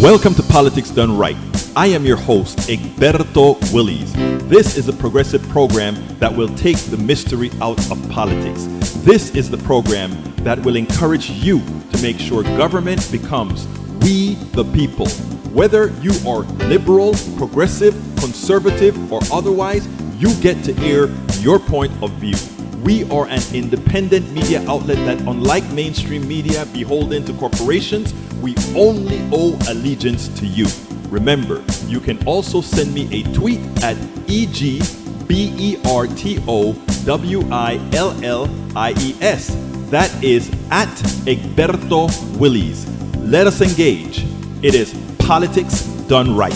Welcome to Politics Done Right. I am your host, Egberto Willies. This is a progressive program that will take the mystery out of politics. This is the program that will encourage you to make sure government becomes we the people. Whether you are liberal, progressive, conservative, or otherwise, you get to air your point of view. We are an independent media outlet that, unlike mainstream media beholden to corporations, we only owe allegiance to you. Remember, you can also send me a tweet at EGBERTOWILLIES. That is at Egberto Willies. Let us engage. It is Politics Done Right.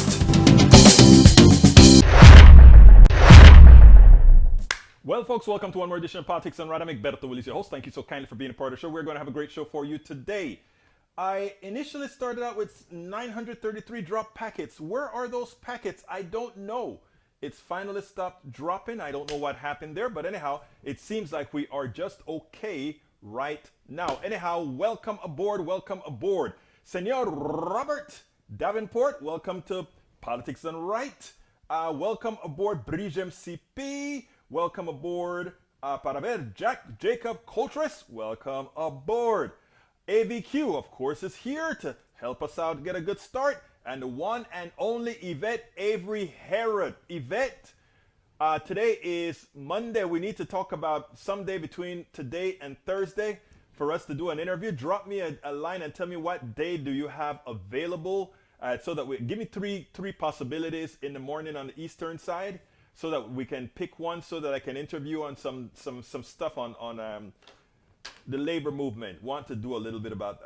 Well, folks, welcome to one more edition of Politics Done Right. I'm Egberto Willies, your host. Thank you so kindly for being a part of the show. We're going to have a great show for you today. I initially started out with 933 drop packets. Where are those packets? I don't know. It's finally stopped dropping. I don't know what happened there, but anyhow, it seems like we are just okay right now. Anyhow, welcome aboard. Senor Robert Davenport, welcome to Politics Done Right. Welcome aboard Brijem CP. Welcome aboard para ver Jacob Coltress. Welcome aboard. AVQ, of course, is here to help us out get a good start. And the one and only Yvette Avery Herod. Yvette, today is Monday. We need to talk about someday between today and Thursday for us to do an interview. Drop me a line and tell me what day do you have available so that we give me three possibilities in the morning on the Eastern side so that we can pick one so that I can interview on some stuff on the labor movement. Want to do a little bit about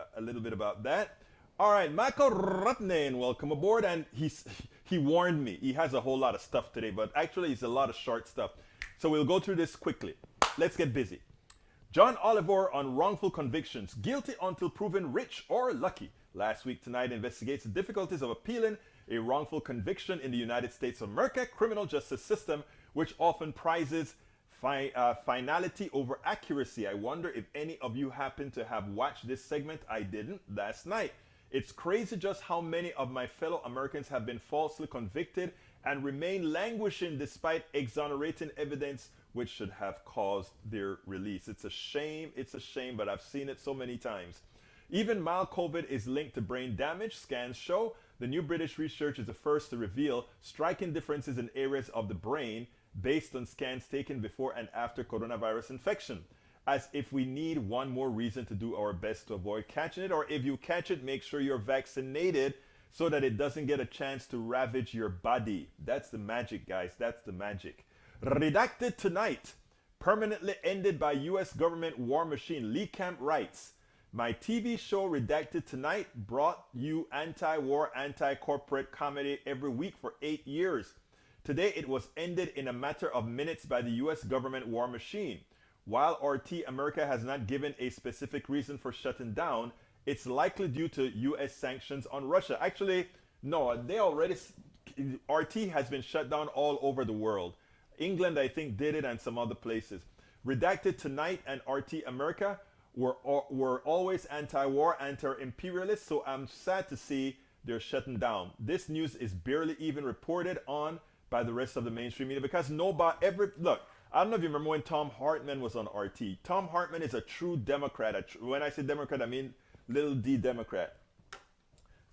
that. All right, Michael Rutnain, welcome aboard. And he warned me. He has a whole lot of stuff today, but actually it's a lot of short stuff. So we'll go through this quickly. Let's get busy. John Oliver on wrongful convictions, guilty until proven rich or lucky. Last Week Tonight investigates the difficulties of appealing a wrongful conviction in the United States of America criminal justice system, which often prizes finality over accuracy. I wonder if any of you happen to have watched this segment. I didn't last night. It's crazy just how many of my fellow Americans have been falsely convicted and remain languishing despite exonerating evidence which should have caused their release. It's a shame, but I've seen it so many times. Even mild COVID is linked to brain damage, scans show. The new British research is the first to reveal striking differences in areas of the brain based on scans taken before and after coronavirus infection. As if we need one more reason to do our best to avoid catching it, or if you catch it, make sure you're vaccinated so that it doesn't get a chance to ravage your body. That's the magic, guys. That's the magic. Redacted tonight. Permanently ended by U.S. government war machine. Lee Camp writes, my TV show Redacted Tonight brought you anti-war, anti-corporate comedy every week for 8 years. Today it was ended in a matter of minutes by the U.S. government war machine. While RT America has not given a specific reason for shutting down, it's likely due to U.S. sanctions on Russia. Actually, no, RT has been shut down all over the world. England, I think, did it and some other places. Redacted Tonight and RT America were always anti-war, anti-imperialist, so I'm sad to see they're shutting down. This news is barely even reported on by the rest of the mainstream media because look, I don't know if you remember when Tom Hartman was on RT. Tom Hartman is a true Democrat. When I say Democrat, I mean little d Democrat.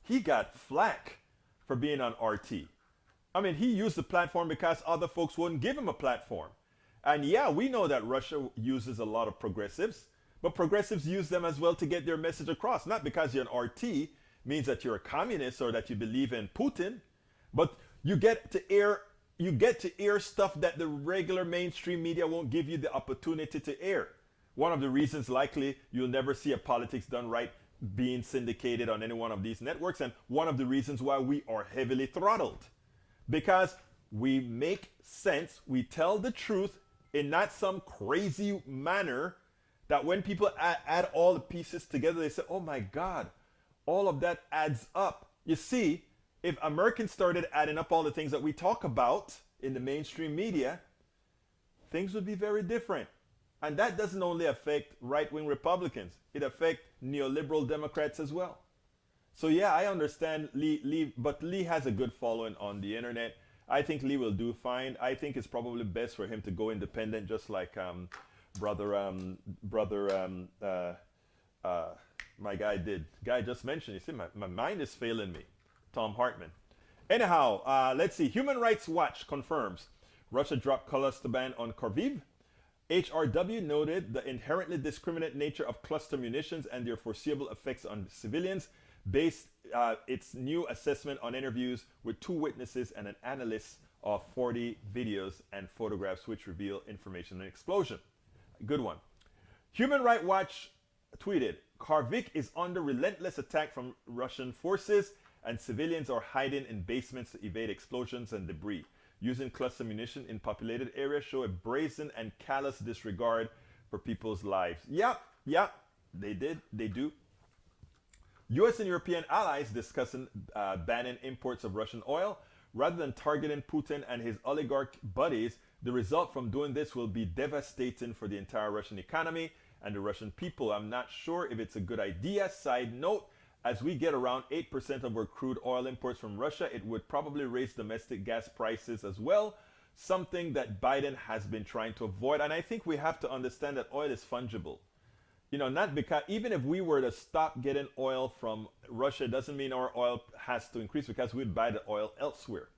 He got flack for being on RT. I mean, he used the platform because other folks wouldn't give him a platform. And yeah, we know that Russia uses a lot of progressives, but progressives use them as well to get their message across. Not because you're an RT means that you're a communist or that you believe in Putin, but you get to air stuff that the regular mainstream media won't give you the opportunity to air. One of the reasons likely you'll never see a Politics Done Right being syndicated on any one of these networks, and one of the reasons why we are heavily throttled. Because we make sense, we tell the truth in not some crazy manner that when people add all the pieces together, they say, oh my God, all of that adds up. You see, if Americans started adding up all the things that we talk about in the mainstream media, things would be very different. And that doesn't only affect right-wing Republicans, it affects neoliberal Democrats as well. So yeah, I understand Lee, but Lee has a good following on the internet. I think Lee will do fine. I think it's probably best for him to go independent, just like brother uh, my guy did. Guy just mentioned. You see, my mind is failing me. Tom Hartman. Anyhow, let's see. Human Rights Watch confirms Russia dropped cluster ban on Kharkiv. HRW noted the inherently discriminate nature of cluster munitions and their foreseeable effects on civilians, based its new assessment on interviews with 2 witnesses and an analyst of 40 videos and photographs which reveal information on the explosion. Good one. Human Rights Watch tweeted, Kharkiv is under relentless attack from Russian forces and civilians are hiding in basements to evade explosions and debris. Using cluster munition in populated areas show a brazen and callous disregard for people's lives. Yep, they do. US and European allies discussing banning imports of Russian oil. Rather than targeting Putin and his oligarch buddies, the result from doing this will be devastating for the entire Russian economy and the Russian people. I'm not sure if it's a good idea. Side note, as we get around 8% of our crude oil imports from Russia, it would probably raise domestic gas prices as well, something that Biden has been trying to avoid. And I think we have to understand that oil is fungible. You know, not because even if we were to stop getting oil from Russia, it doesn't mean our oil has to increase because we'd buy the oil elsewhere.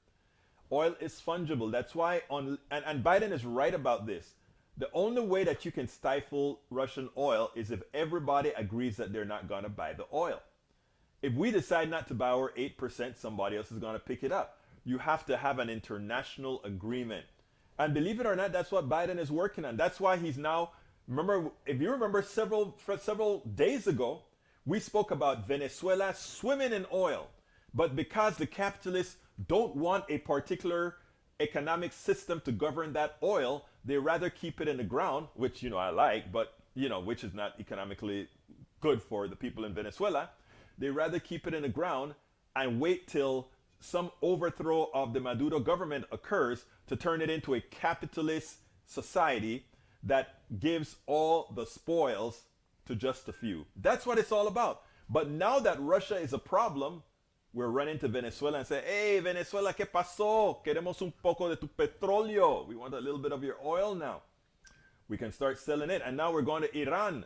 Oil is fungible. That's why and Biden is right about this. The only way that you can stifle Russian oil is if everybody agrees that they're not going to buy the oil. If we decide not to buy our 8%, somebody else is going to pick it up. You have to have an international agreement. And believe it or not, that's what Biden is working on. That's why he's now, remember, if you remember several days ago, we spoke about Venezuela swimming in oil. But because the capitalists don't want a particular economic system to govern that oil, they rather keep it in the ground, which, you know, I like, but, you know, which is not economically good for the people in Venezuela. They rather keep it in the ground and wait till some overthrow of the Maduro government occurs to turn it into a capitalist society that gives all the spoils to just a few. That's what it's all about. But now that Russia is a problem, we're running to Venezuela and say, hey, Venezuela, ¿qué pasó? Queremos un poco de tu petróleo. We want a little bit of your oil now. We can start selling it. And now we're going to Iran.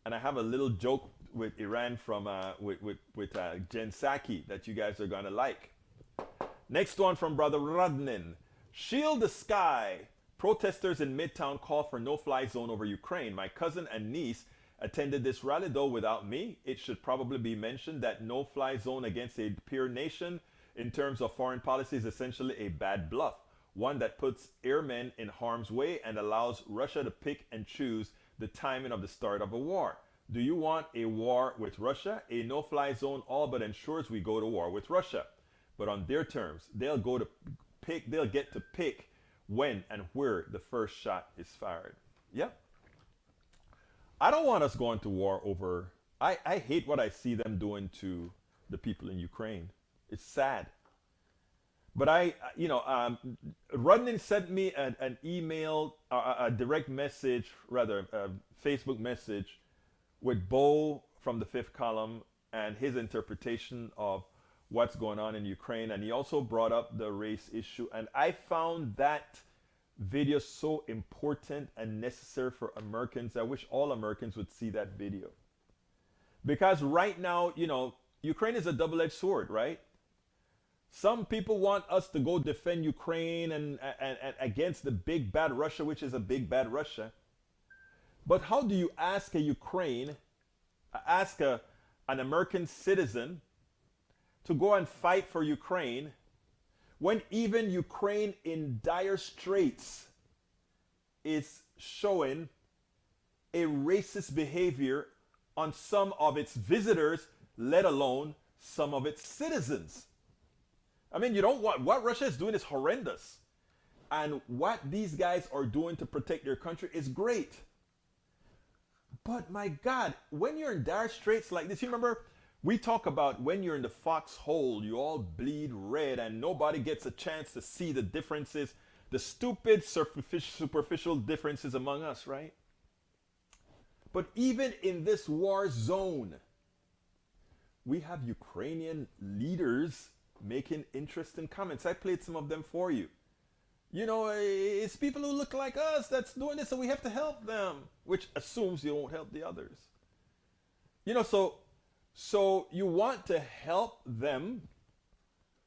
And I have a little joke with Iran from with Jen Psaki that you guys are going to like. Next one from Brother Rodnin. Shield the sky. Protesters in Midtown call for no-fly zone over Ukraine. My cousin and niece attended this rally, though without me. It should probably be mentioned that no-fly zone against a peer nation in terms of foreign policy is essentially a bad bluff, one that puts airmen in harm's way and allows Russia to pick and choose the timing of the start of a war. Do you want a war with Russia? A no-fly zone all but ensures we go to war with Russia, but on their terms. They'll get to pick when and where the first shot is fired. Yep. I don't want us going to war over. I hate what I see them doing to the people in Ukraine. It's sad. But Rodney sent me an email, a direct message, rather, a Facebook message with Bo from the Fifth Column and his interpretation of what's going on in Ukraine. And he also brought up the race issue. And I found that video so important and necessary for Americans. I wish all Americans would see that video. Because right now, you know, Ukraine is a double-edged sword, right? Some people want us to go defend Ukraine and against the big bad Russia, which is a big bad Russia. But how do you ask an American citizen to go and fight for Ukraine when even Ukraine in dire straits is showing a racist behavior on some of its visitors, let alone some of its citizens? I mean, you don't want, what Russia is doing is horrendous. And what these guys are doing to protect their country is great. But my God, when you're in dire straits like this, you remember we talk about when you're in the foxhole, you all bleed red and nobody gets a chance to see the differences, the stupid superficial differences among us, right? But even in this war zone, we have Ukrainian leaders making interesting comments. I played some of them for you. You know, it's people who look like us that's doing this, and we have to help them, which assumes you won't help the others. You know, so you want to help them.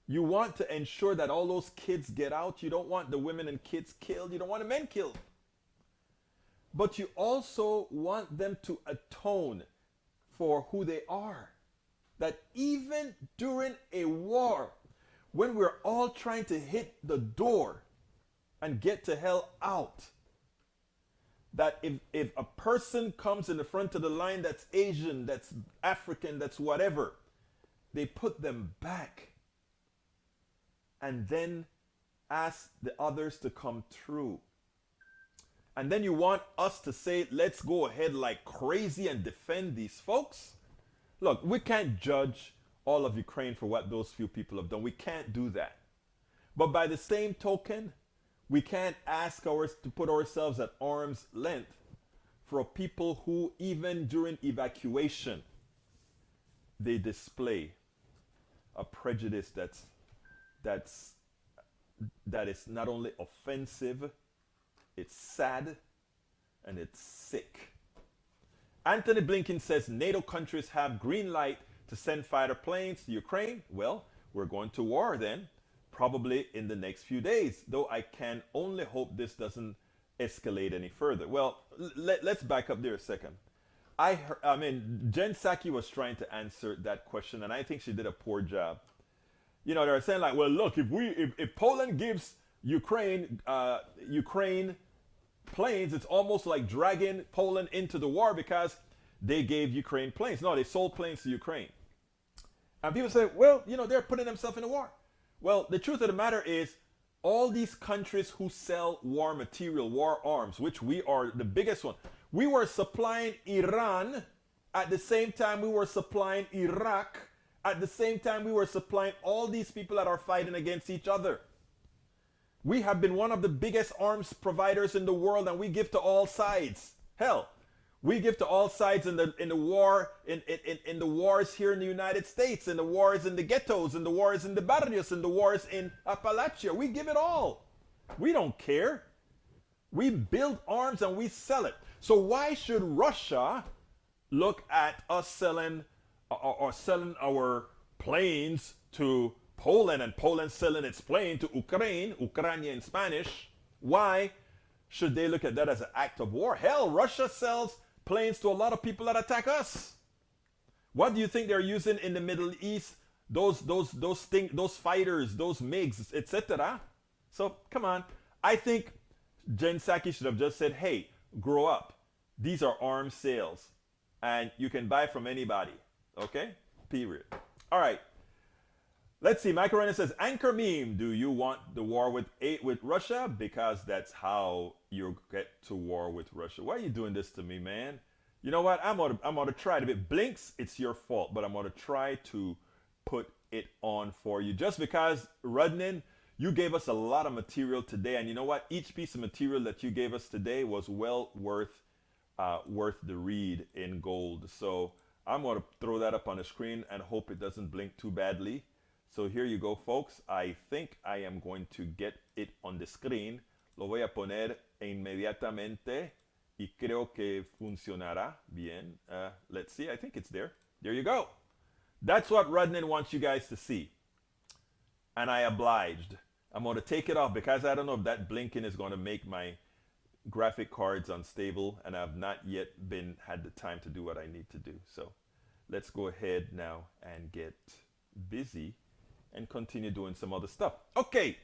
You want to ensure that all those kids get out. You don't want the women and kids killed. You don't want the men killed. But you also want them to atone for who they are. That even during a war, when we're all trying to hit the door and get to hell out, that if a person comes in the front of the line that's Asian, that's African, that's whatever, they put them back and then ask the others to come through. And then you want us to say, let's go ahead like crazy and defend these folks? Look, we can't judge all of Ukraine for what those few people have done. We can't do that. But by the same token, we can't ask to put ourselves at arm's length for people who, even during evacuation, they display a prejudice that is not only offensive, it's sad, and it's sick. Anthony Blinken says NATO countries have green light to send fighter planes to Ukraine. Well, we're going to war then, probably in the next few days, though I can only hope this doesn't escalate any further. Well, let's back up there a second. I mean, Jen Psaki was trying to answer that question, and I think she did a poor job. You know, they're saying like, well, look, if Poland gives Ukraine planes, it's almost like dragging Poland into the war because they gave Ukraine planes. No, they sold planes to Ukraine. And people say, well, you know, they're putting themselves in a war. Well, the truth of the matter is, all these countries who sell war material, war arms, which we are the biggest one, we were supplying Iran at the same time we were supplying Iraq, at the same time we were supplying all these people that are fighting against each other. We have been one of the biggest arms providers in the world, and we give to all sides. Hell, we give to all sides in the war, in the wars here in the United States, in the wars in the ghettos, in the wars in the barrios, in the wars in Appalachia. We give it all. We don't care. We build arms and we sell it. So why should Russia look at us selling our planes to Poland and Poland selling its plane to Ukraine in Spanish? Why should they look at that as an act of war? Hell, Russia sells planes to a lot of people that attack us. What do you think they're using in the Middle East? Those fighters, those MiGs, etc. So come on. I think Jen Psaki should have just said, hey, grow up. These are arms sales, and you can buy from anybody. Okay? Period. All right. Let's see. Michael Renner says, Anchor meme, do you want the war with Russia? Because that's how you get to war with Russia. Why are you doing this to me, man? You know what? I'm gonna try it. If it blinks, it's your fault. But I'm gonna try to put it on for you. Just because, Rudnin, you gave us a lot of material today. And you know what? Each piece of material that you gave us today was well worth the read in gold. So I'm gonna throw that up on the screen and hope it doesn't blink too badly. So here you go, folks. I think I am going to get it on the screen. Lo voy a poner inmediatamente y creo que funcionará bien. Let's see. I think it's there. There you go. That's what Rudnin wants you guys to see. And I obliged. I'm going to take it off because I don't know if that blinking is going to make my graphic cards unstable, and I've not yet had the time to do what I need to do. So let's go ahead now and get busy and continue doing some other stuff. Okay,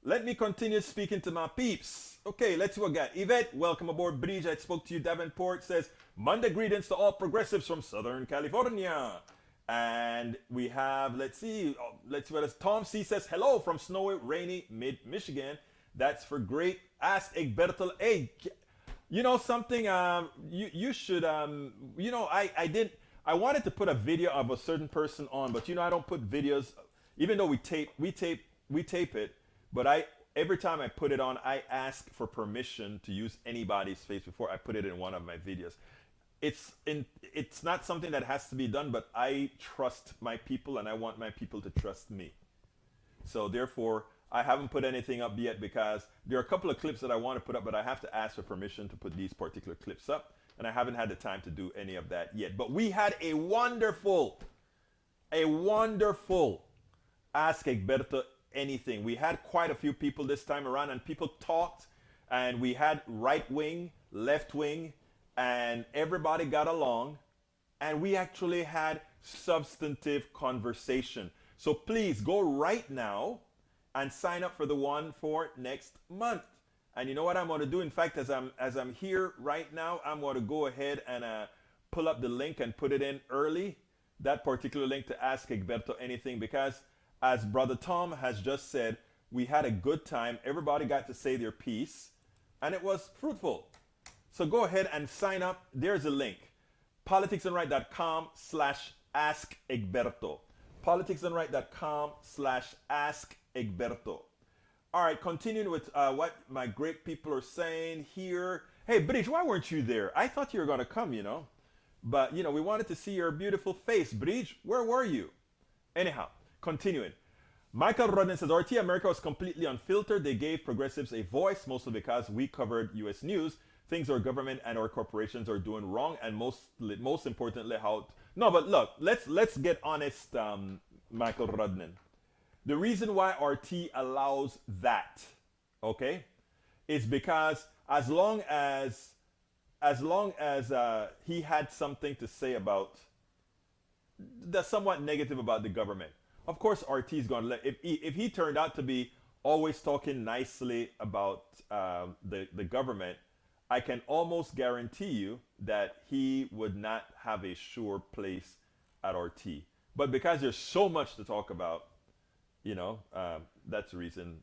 let me continue speaking to my peeps. Okay, let's see what we got. Yvette, welcome aboard Bridge. I spoke to you. Davenport says, Monday greetings to all progressives from Southern California. And we have, let's see what else. Tom C says, hello from snowy, rainy mid-Michigan. That's for great. Ask Egberto. Hey, you know something, you should, you know, I wanted to put a video of a certain person on, but you know, I don't put videos, even though we tape it, but every time I put it on, I ask for permission to use anybody's face before I put it in one of my videos. it's not something that has to be done, but I trust my people and I want my people to trust me. So therefore, I haven't put anything up yet because there are a couple of clips that I want to put up, but I have to ask for permission to put these particular clips up, and I haven't had the time to do any of that yet. But we had a wonderful Ask Egberto Anything. We had quite a few people this time around, and people talked, and we had right wing, left wing, and everybody got along, and we actually had substantive conversation. So please go right now and sign up for the one for next month. And you know what I'm going to do? In fact, as I'm here right now, I'm going to go ahead and pull up the link and put it in early, that particular link to Ask Egberto Anything, because as Brother Tom has just said, we had a good time. Everybody got to say their piece, and it was fruitful. So go ahead and sign up. There's a link. politicsandright.com/Ask Egberto. politicsandright.com/Ask Egberto. All right, continuing with what my great people are saying here. Hey, Bridge, why weren't you there? I thought you were going to come, you know. But, you know, we wanted to see your beautiful face. Bridge, where were you? Anyhow, continuing. Michael Rodden says, RT America was completely unfiltered. They gave progressives a voice, mostly because we covered U.S. news. Things our government and our corporations are doing wrong, and most importantly, how... No, but look, let's get honest, Michael Rodden. The reason why RT allows that, okay, is because as long as he had something to say about that's somewhat negative about the government, of course RT is going to let, if he turned out to be always talking nicely about the government, I can almost guarantee you that he would not have a sure place at RT. But because there's so much to talk about, you know, that's the reason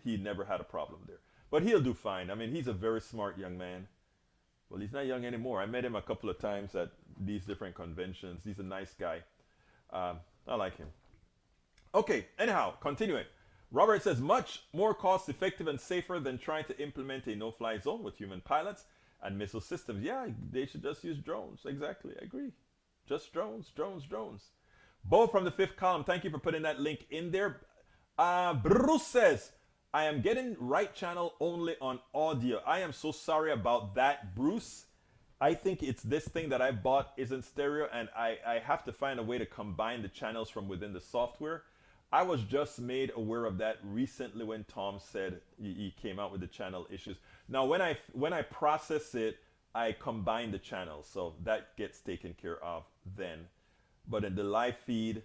he never had a problem there. But he'll do fine. I mean, he's a very smart young man. Well, he's not young anymore. I met him a couple of times at these different conventions. He's a nice guy. I like him. Okay, anyhow, continuing. Robert says, much more cost-effective and safer than trying to implement a no-fly zone with human pilots and missile systems. Yeah, they should just use drones. Exactly, I agree. Just drones, drones, drones. Bo from the fifth column, thank you for putting that link in there. Bruce says, I am getting right channel only on audio. I am so sorry about that, Bruce. I think it's this thing that I bought isn't stereo, and I have to find a way to combine the channels from within the software. I was just made aware of that recently when Tom said he came out with the channel issues. Now, when I process it, I combine the channels, so that gets taken care of then. But in the live feed,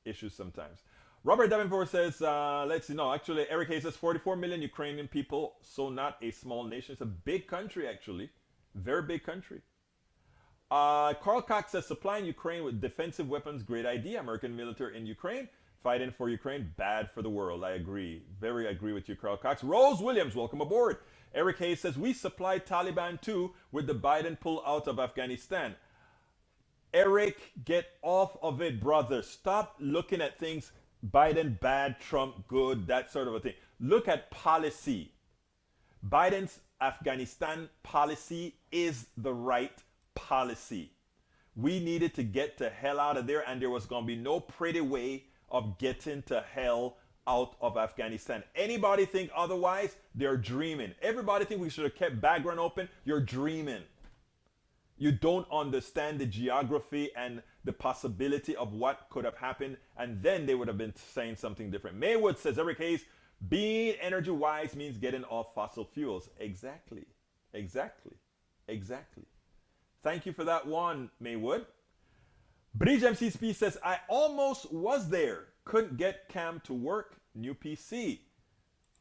issues sometimes. Robert Davenport says, let's see, no, actually, Eric Hayes says 44 million Ukrainian people, so not a small nation. It's a big country, actually. Very big country. Carl Cox says, supplying Ukraine with defensive weapons, great idea. American military in Ukraine, fighting for Ukraine, bad for the world. I agree. Very agree with you, Carl Cox. Rose Williams, welcome aboard. Eric Hayes says, we supplied Taliban too with the Biden pull out of Afghanistan. Eric, get off of it, brother. Stop looking at things, Biden bad, Trump good, that sort of a thing. Look at policy. Biden's Afghanistan policy is the right policy. We needed to get the hell out of there, and there was going to be no pretty way of getting to hell out of Afghanistan. Anybody think otherwise, they're dreaming. Everybody think we should have kept background open, you're dreaming. You don't understand the geography and the possibility of what could have happened, and then they would have been saying something different. Maywood says, every case, being energy wise means getting off fossil fuels. Exactly. Exactly. Exactly. Thank you for that one, Maywood. Bridge MCSP says, I almost was there. Couldn't get Cam to work. New PC.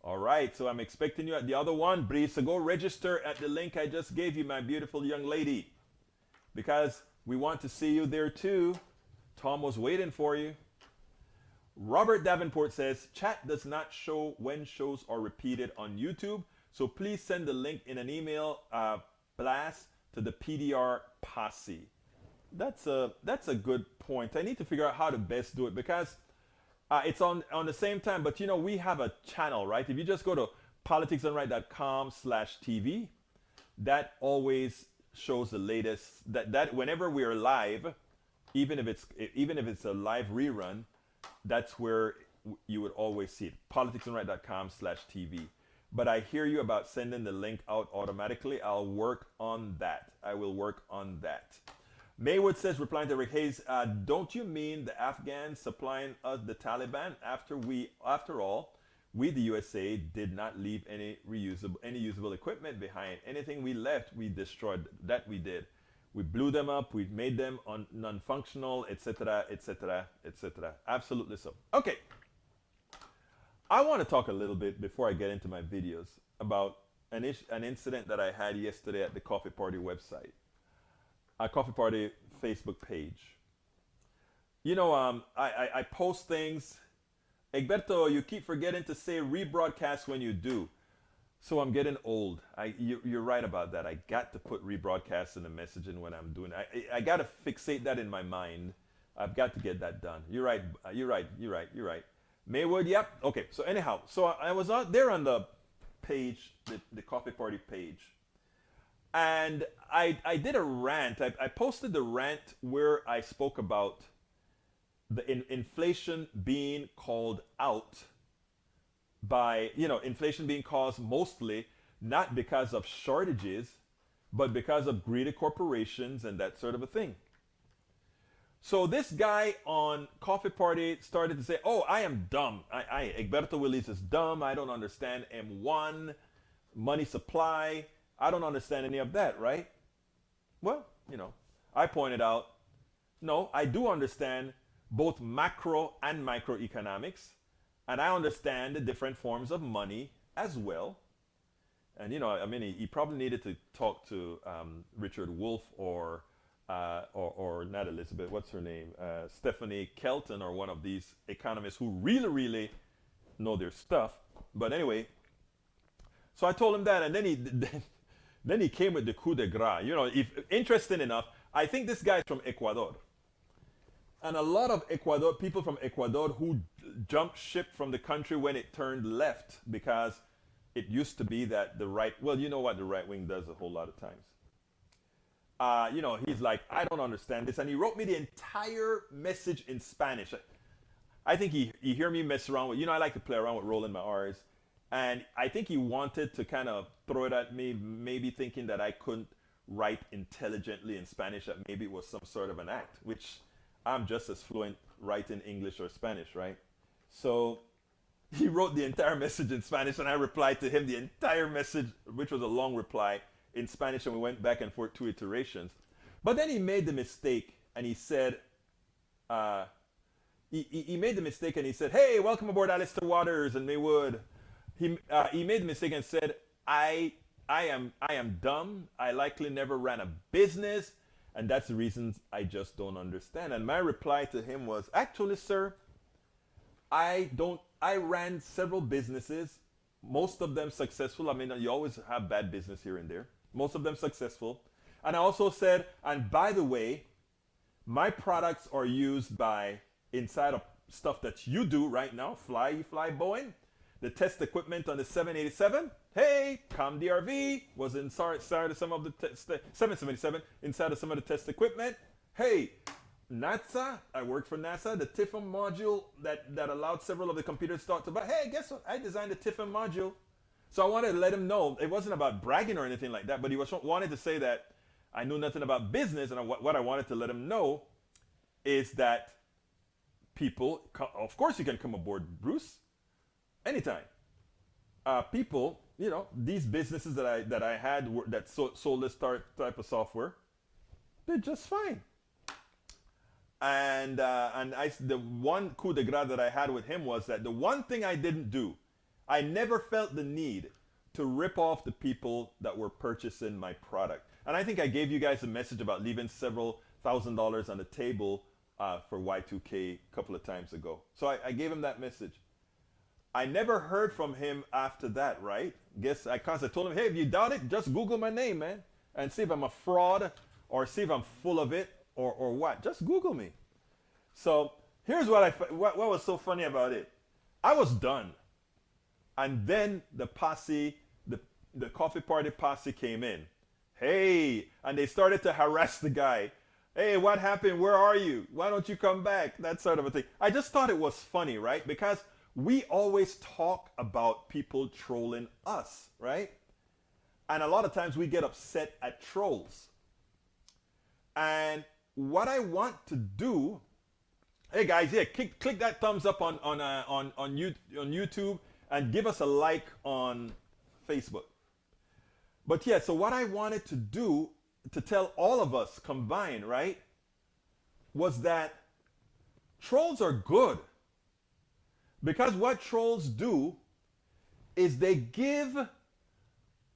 All right, so I'm expecting you at the other one, Bridge. So go register at the link I just gave you, my beautiful young lady, because we want to see you there too. Tom was waiting for you. Robert Davenport says, chat does not show when shows are repeated on YouTube, so please send the link in an email blast to the PDR posse. That's a good point. I need to figure out how to best do it, because it's on the same time, but you know, we have a channel, right? If you just go to politicsandright.com/TV, that always shows the latest. That whenever we are live, even if it's a live rerun, that's where you would always see it. politicsandright.com/TV. But I hear you about sending the link out automatically. I'll work on that. I will work on that. Maywood says, replying to Rick Hayes, don't you mean the Afghans supplying us the Taliban? After all, we, the USA, did not leave any usable equipment behind. Anything we left, we destroyed. That we did. We blew them up. We made them non-functional, etc., etc., etc. Absolutely so. Okay. I want to talk a little bit before I get into my videos about an incident that I had yesterday at the Coffee Party website. A Coffee Party Facebook page. You know, I post things. Egberto, you keep forgetting to say rebroadcast when you do. So I'm getting old. You're right about that. I got to put rebroadcast in the messaging when I'm doing it. I got to fixate that in my mind. I've got to get that done. You're right. You're right. Maywood, yep. Okay, so anyhow, so I was out there on the page, the Coffee Party page. And I did a rant. I posted the rant where I spoke about the inflation being called out by, inflation being caused mostly not because of shortages, but because of greedy corporations and that sort of a thing. So this guy on Coffee Party started to say, oh, I am dumb. Egberto Willis is dumb. I don't understand M1, money supply. I don't understand any of that, right? Well, I pointed out, no, I do understand both macro and microeconomics, and I understand the different forms of money as well. And, he probably needed to talk to Richard Wolff or not Elizabeth, what's her name? Stephanie Kelton, or one of these economists who really, really know their stuff. But anyway, so I told him that, and then he came with the coup de grace. Interesting enough, I think this guy is from Ecuador. And a lot of people from Ecuador who jumped ship from the country when it turned left, because it used to be that the right, well, you know what the right wing does a whole lot of times. He's like, I don't understand this. And he wrote me the entire message in Spanish. I think he hear me mess around with, I like to play around with rolling my R's. And I think he wanted to kind of throw it at me, maybe thinking that I couldn't write intelligently in Spanish, that maybe it was some sort of an act, which I'm just as fluent writing English or Spanish, right? So he wrote the entire message in Spanish, and I replied to him the entire message, which was a long reply, in Spanish, and we went back and forth 2 iterations. But then he made the mistake, and he said, he made the mistake, and he said, hey, welcome aboard Alistair Waters and Maywood. He made the mistake and said, I am dumb. I likely never ran a business, and that's the reasons I just don't understand. And my reply to him was, actually, sir, I ran several businesses, most of them successful. I mean, you always have bad business here and there. Most of them successful. And I also said, and by the way, my products are used inside of stuff that you do right now. You fly Boeing. The test equipment on the 787. Hey, ComDRV was inside of some of the 777 inside of some of the test equipment. Hey, NASA, I worked for NASA. The TIFM module that allowed several of the computers to talk about. Hey, guess what? I designed the TIFM module. So I wanted to let him know. It wasn't about bragging or anything like that, but he wanted to say that I knew nothing about business, and what I wanted to let him know is that people, of course you can come aboard, Bruce, anytime. People, these businesses that I had that sold this type of software, they're just fine. And the one coup de grace that I had with him was that the one thing I didn't do, I never felt the need to rip off the people that were purchasing my product. And I think I gave you guys a message about leaving several $1,000s on the table for Y2K a couple of times ago. So I gave him that message. I never heard from him after that, right? I constantly told him, hey, if you doubt it, just Google my name, man, and see if I'm a fraud or see if I'm full of it or what. Just Google me. So here's what was so funny about it. I was done. And then the posse, the Coffee Party posse came in. Hey, and they started to harass the guy. Hey, what happened? Where are you? Why don't you come back? That sort of a thing. I just thought it was funny, right? Because we always talk about people trolling us, right? And a lot of times we get upset at trolls. And what I want to do, hey guys, yeah, click that thumbs up on YouTube and give us a like on Facebook. But yeah, so what I wanted to do to tell all of us combined, right, was that trolls are good. Because what trolls do is they give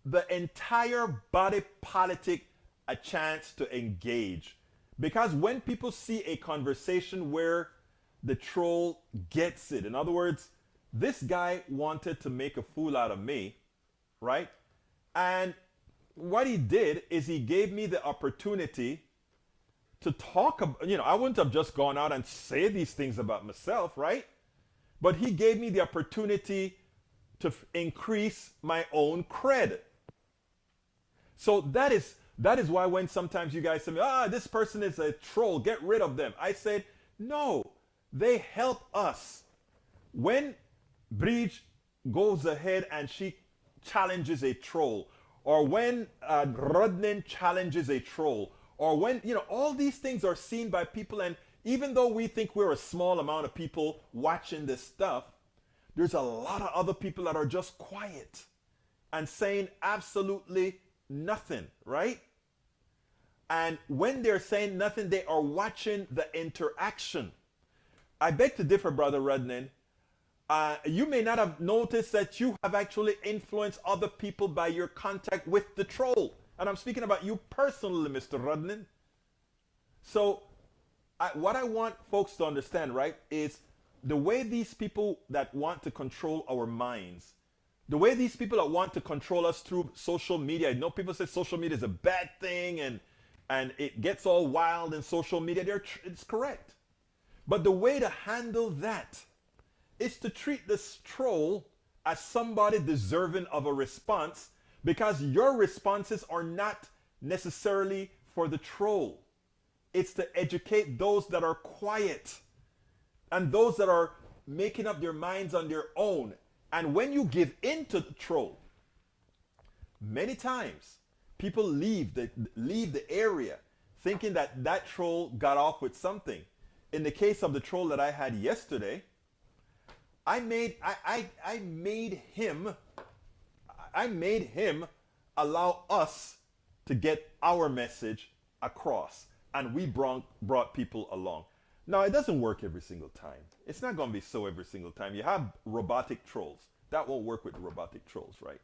the entire body politic a chance to engage. Because when people see a conversation where the troll gets it, in other words, this guy wanted to make a fool out of me, right? And what he did is he gave me the opportunity to talk about, I wouldn't have just gone out and say these things about myself, right? But he gave me the opportunity to increase my own cred. So that is why when sometimes you guys say, this person is a troll, get rid of them. I said, no, they help us. When Bridge goes ahead and she challenges a troll, or when Rodnan challenges a troll, or when, all these things are seen by people, and even though we think we're a small amount of people watching this stuff, there's a lot of other people that are just quiet and saying absolutely nothing, right? And when they're saying nothing, they are watching the interaction. I beg to differ, Brother Rodnan. You may not have noticed that you have actually influenced other people by your contact with the troll. And I'm speaking about you personally, Mr. Rodnan. So what I want folks to understand, right, is the way these people that want to control our minds, the way these people that want to control us through social media, I know people say social media is a bad thing and it gets all wild in social media. It's correct. But the way to handle that is to treat this troll as somebody deserving of a response, because your responses are not necessarily for the troll. It's to educate those that are quiet and those that are making up their minds on their own. And when you give in to the troll, many times people leave the area thinking that that troll got off with something. In the case of the troll that I had yesterday, I made him allow us to get our message across, and we brought people along. Now, it doesn't work every single time. It's not going to be so every single time. You have robotic trolls. That won't work with robotic trolls, right?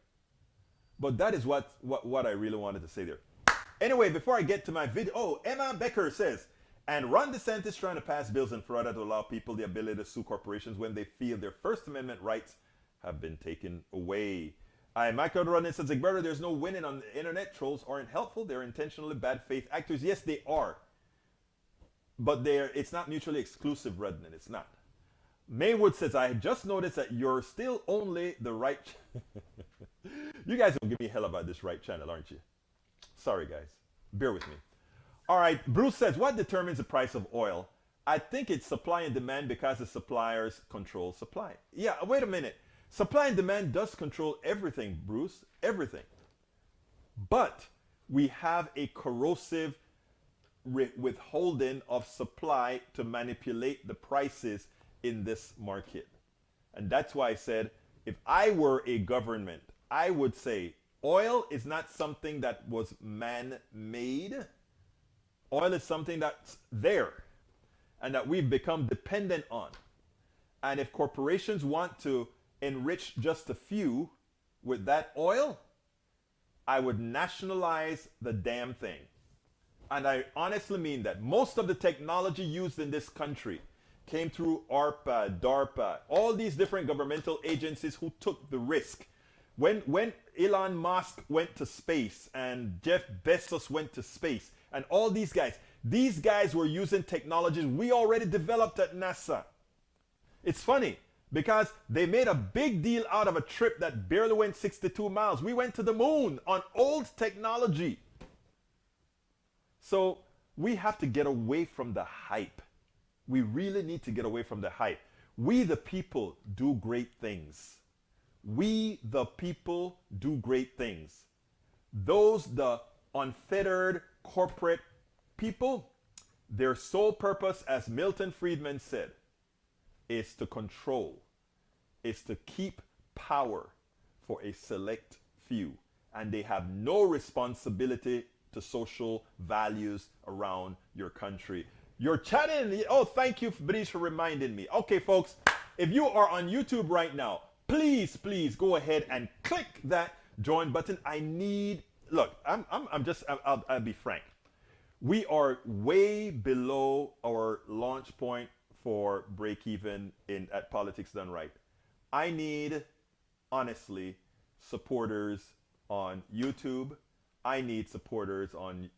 But that is what I really wanted to say there. Anyway, before I get to my video, Emma Becker says, and Ron DeSantis trying to pass bills in Florida to allow people the ability to sue corporations when they feel their First Amendment rights have been taken away. Michael Rodnan says, Egberto, there's no winning on the internet. Trolls aren't helpful. They're intentionally bad faith actors. Yes, they are. But it's not mutually exclusive, Rodnan. It's not. Maywood says, I just noticed that you're still only the right... You guys will give me hell about this right channel, aren't you? Sorry, guys. Bear with me. All right, Bruce says, what determines the price of oil? I think it's supply and demand because the suppliers control supply. Yeah, wait a minute. Supply and demand does control everything, Bruce, everything. But we have a corrosive withholding of supply to manipulate the prices in this market. And that's why I said, if I were a government, I would say oil is not something that was man-made. Oil is something that's there and that we've become dependent on. And if corporations want to enrich just a few with that oil, I would nationalize the damn thing. And I honestly mean that. Most of the technology used in this country came through ARPA, DARPA, all these different governmental agencies who took the risk. When Elon Musk went to space and Jeff Bezos went to space and all these guys were using technologies we already developed at NASA. It's funny because they made a big deal out of a trip that barely went 62 miles. We went to the moon on old technology. So we have to get away from the hype. We really need to get away from the hype. We, the people, do great things. We, the people, do great things. Those, the unfettered corporate people, their sole purpose, as Milton Friedman said, is to control, is to keep power for a select few. And they have no responsibility to social values around your country. You're chatting. Oh, thank you, Brish, for reminding me. Okay, folks, if you are on YouTube right now, please go ahead and click that join button. I need, look, I'll be frank. We are way below our launch point for break even at Politics Done Right. I need, honestly, supporters on YouTube. I need supporters on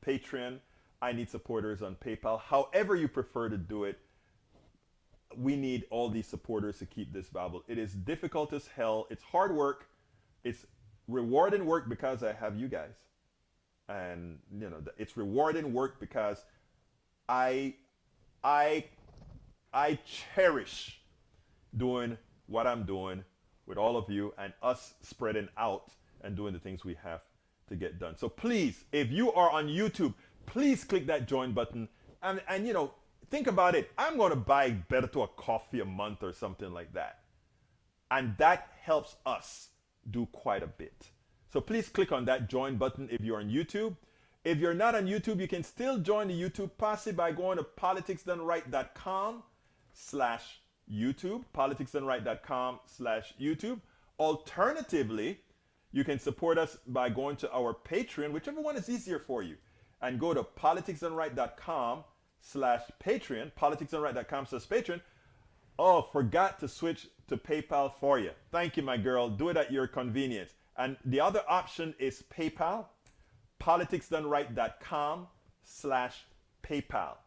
Patreon. I need supporters on PayPal. However you prefer to do it, we need all these supporters to keep this viable. It is difficult as hell. It's hard work. It's rewarding work because I have you guys. And you know, it's rewarding work because I cherish doing what I'm doing with all of you and us spreading out and doing the things we have to get done. So please, if you are on YouTube, please click that join button and you know, think about it. I'm going to buy Berto a coffee a month or something like that. And that helps us do quite a bit. So please click on that join button if you're on YouTube. If you're not on YouTube, you can still join the YouTube posse by going to politicsdoneright.com/YouTube, politicsdoneright.com/YouTube. Alternatively, you can support us by going to our Patreon, whichever one is easier for you, and go to politicsdoneright.com/Patreon, politicsdoneright.com/Patreon. Oh, forgot to switch to PayPal for you. Thank you, my girl. Do it at your convenience. And the other option is PayPal, politicsdoneright.com/PayPal.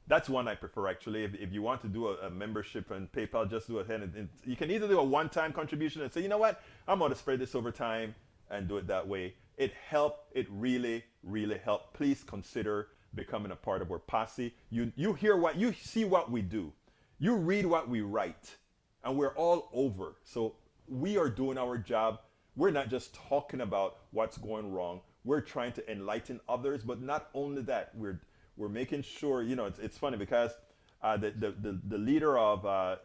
That's one I prefer, actually. If you want to do a membership on PayPal, just do it. And you can either do a one-time contribution and say, you know what, I'm going to spread this over time and do it that way. It helped. It really, really helped. Please consider becoming a part of our posse. You see what we do. You read what we write. And we're all over. So we are doing our job. We're not just talking about what's going wrong. We're trying to enlighten others, but not only that, we're making sure, you know, it's funny because the leader of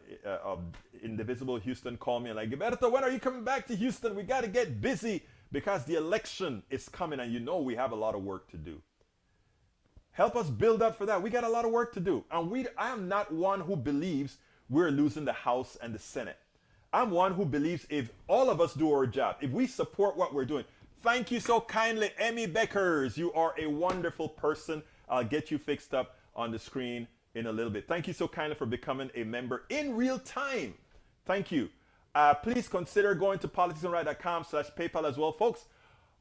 Indivisible Houston called me and like, Gilberto, when are you coming back to Houston? We got to get busy because the election is coming and you know we have a lot of work to do. Help us build up for that. We got a lot of work to do. And I am not one who believes we're losing the House and the Senate. I'm one who believes if all of us do our job, if we support what we're doing. Thank you so kindly, Emmy Beckers. You are a wonderful person. I'll get you fixed up on the screen in a little bit. Thank you so kindly for becoming a member in real time. Thank you. Please consider going to politicsandright.com/PayPal as well, folks.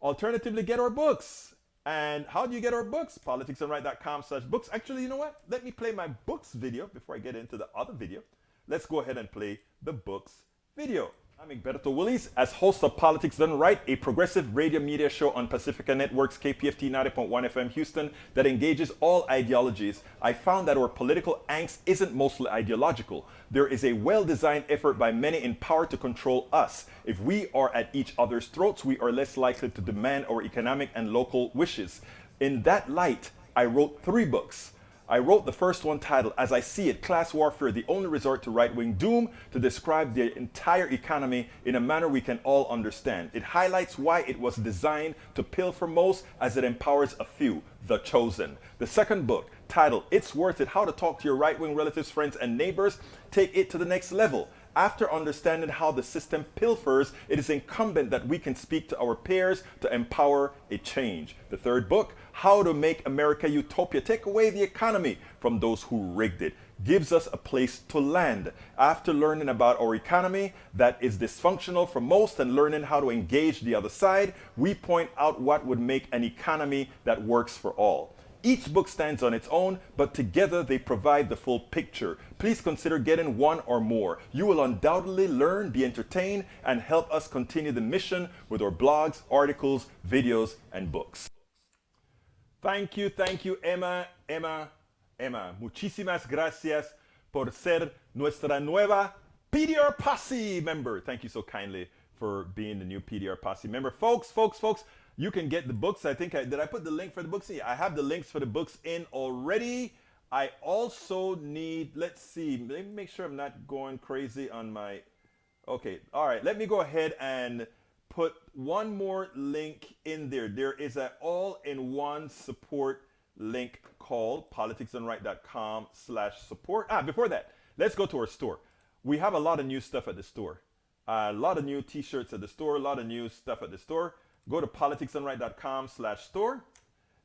Alternatively, get our books. And how do you get our books? politicsandright.com/books. Actually, you know what? Let me play my books video before I get into the other video. Let's go ahead and play the books video. I'm Egberto Willies, as host of Politics Done Right, a progressive radio media show on Pacifica Network's KPFT 90.1 FM Houston that engages all ideologies. I found that our political angst isn't mostly ideological. There is a well-designed effort by many in power to control us. If we are at each other's throats, we are less likely to demand our economic and local wishes. In that light, I wrote 3 books. I wrote the first one titled, As I See It, Class Warfare, the Only Resort to Right-Wing Doom, to describe the entire economy in a manner we can all understand. It highlights why it was designed to pilfer most as it empowers a few, the chosen. The second book, titled, It's Worth It, How to Talk to Your Right-Wing Relatives, Friends, and Neighbors, take it to the next level. After understanding how the system pilfers, it is incumbent that we can speak to our peers to empower a change. The third book, How to Make America Utopia, Take Away the Economy from Those Who Rigged It, gives us a place to land. After learning about our economy that is dysfunctional for most and learning how to engage the other side, we point out what would make an economy that works for all. Each book stands on its own, but together they provide the full picture. Please consider getting one or more. You will undoubtedly learn, be entertained, and help us continue the mission with our blogs, articles, videos, and books. Thank you, Emma. Muchísimas gracias por ser nuestra nueva PDR Posse member. Thank you so kindly for being the new PDR Posse member. Folks, you can get the books. Did I put the link for the books? Yeah, I have the links for the books in already. I also need, let's see, let me make sure I'm not going crazy on my, okay, all right, let me go ahead and put one more link in there. There is an all-in-one support link called politicsandright.com/support. Before that, let's go to our store. We have a lot of new stuff at the store. A lot of new t-shirts at the store, a lot of new stuff at the store. Go to politicsandright.com/store.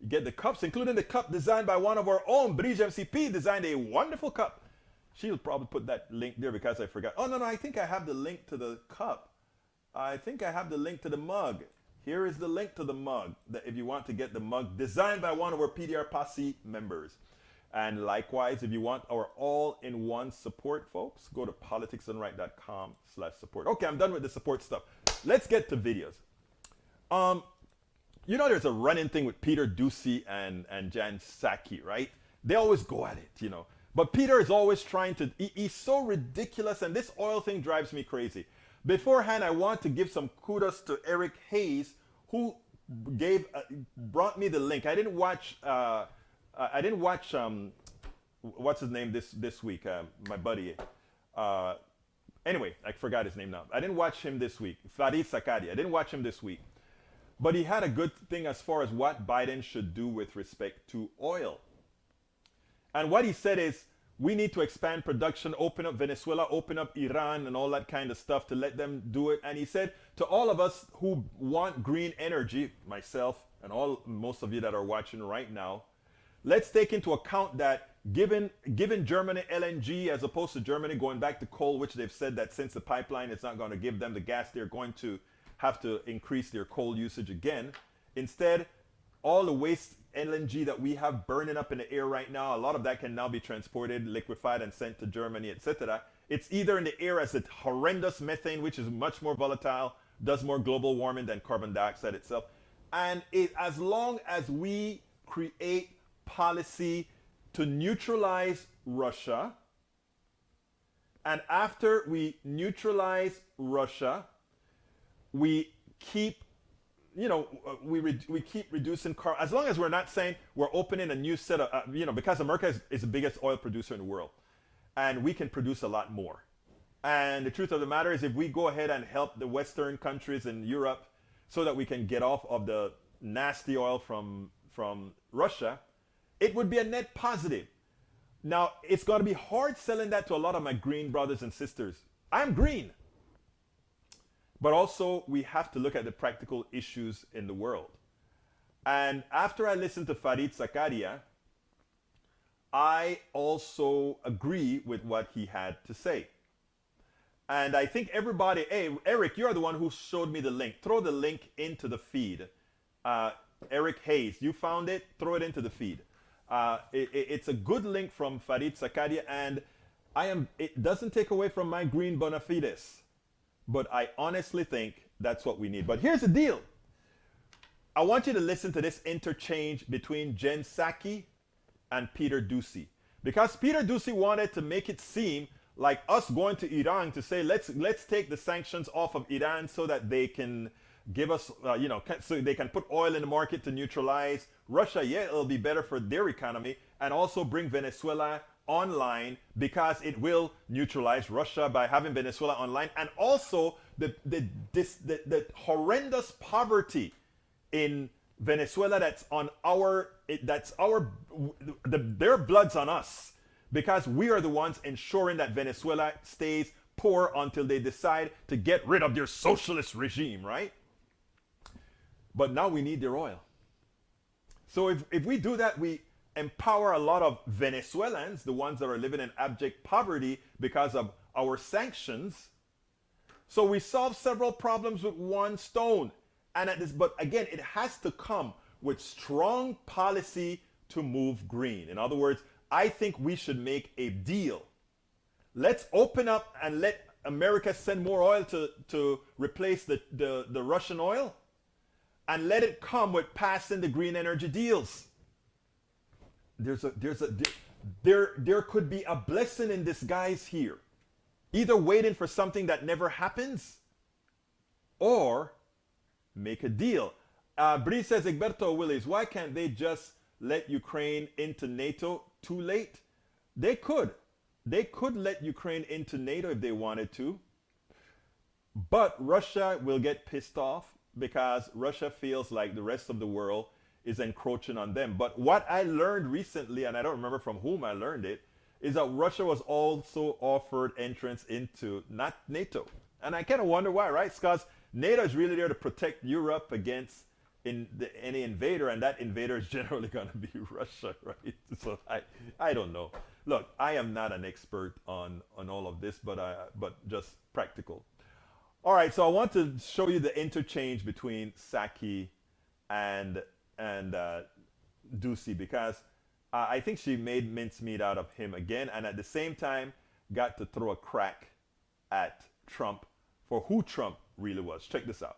You get the cups, including the cup designed by one of our own. Bridge MCP designed a wonderful cup. She'll probably put that link there because I forgot. Oh, no, I think I have the link to the cup. I think I have the link to the mug. Here is the link to the mug, that if you want to get the mug designed by one of our PDR Posse members. And likewise, if you want our all-in-one support, folks, go to politicsandright.com/support. Okay, I'm done with the support stuff. Let's get to videos. You know, there's a running thing with Peter Doocy and Jan Psaki, right? They always go at it, you know. But Peter is always trying to, he's so ridiculous, and this oil thing drives me crazy. Beforehand, I want to give some kudos to Eric Hayes, who brought me the link. I didn't watch, what's his name this week, my buddy. Anyway, I forgot his name now. I didn't watch him this week. Farid Sakadi, I didn't watch him this week. But he had a good thing as far as what Biden should do with respect to oil. And what he said is, we need to expand production, open up Venezuela, open up Iran, and all that kind of stuff to let them do it. And he said to all of us who want green energy, myself and most of you that are watching right now, let's take into account that given Germany LNG as opposed to Germany going back to coal, which they've said that since the pipeline is not going to give them the gas, they're going to have to increase their coal usage again. Instead, all the waste LNG that we have burning up in the air right now, a lot of that can now be transported, liquefied, and sent to Germany, etc. It's either in the air as a horrendous methane, which is much more volatile, does more global warming than carbon dioxide itself. And as long as we create policy to neutralize Russia, and after we neutralize Russia, we keep, we keep reducing carbon. As long as we're not saying we're opening a new set of, because America is the biggest oil producer in the world, and we can produce a lot more. And the truth of the matter is, if we go ahead and help the Western countries in Europe so that we can get off of the nasty oil from Russia, it would be a net positive. Now, it's going to be hard selling that to a lot of my green brothers and sisters. I'm green. But also, we have to look at the practical issues in the world. And after I listened to Farid Zakaria, I also agree with what he had to say. And I think everybody, hey, Eric, you're the one who showed me the link. Throw the link into the feed. Eric Hayes, you found it? Throw it into the feed. It's a good link from Farid Zakaria, and it doesn't take away from my green bona fides. But I honestly think that's what we need. But here's the deal. I want you to listen to this interchange between Jen Psaki and Peter Doocy. Because Peter Doocy wanted to make it seem like us going to Iran to say, let's take the sanctions off of Iran so that they can give us, so they can put oil in the market to neutralize Russia. Yeah, it'll be better for their economy, and also bring Venezuela online because it will neutralize Russia by having Venezuela online, and also the horrendous poverty in Venezuela their blood's on us, because we are the ones ensuring that Venezuela stays poor until they decide to get rid of their socialist regime, right? But now we need their oil. So if we do that, we empower a lot of Venezuelans, the ones that are living in abject poverty because of our sanctions. So we solve several problems with one stone. But again, it has to come with strong policy to move green. In other words, I think we should make a deal. Let's open up and let America send more oil to replace the Russian oil, and let it come with passing the green energy deals. there could be a blessing in disguise here. Either waiting for something that never happens, or make a deal. Bree says, Egberto Willis, why can't they just let Ukraine into NATO too late? They could. They could let Ukraine into NATO if they wanted to. But Russia will get pissed off because Russia feels like the rest of the world is encroaching on them. But what I learned recently, and I don't remember from whom I learned it, is that Russia was also offered entrance into not NATO. And I kind of wonder why, right? Because NATO is really there to protect Europe against any invader, and that invader is generally going to be Russia, right? So I don't know. Look, I am not an expert on all of this, but just practical. All right, so I want to show you the interchange between Psaki and Doocy, because I think she made mincemeat out of him again, and at the same time got to throw a crack at Trump for who Trump really was. Check this out.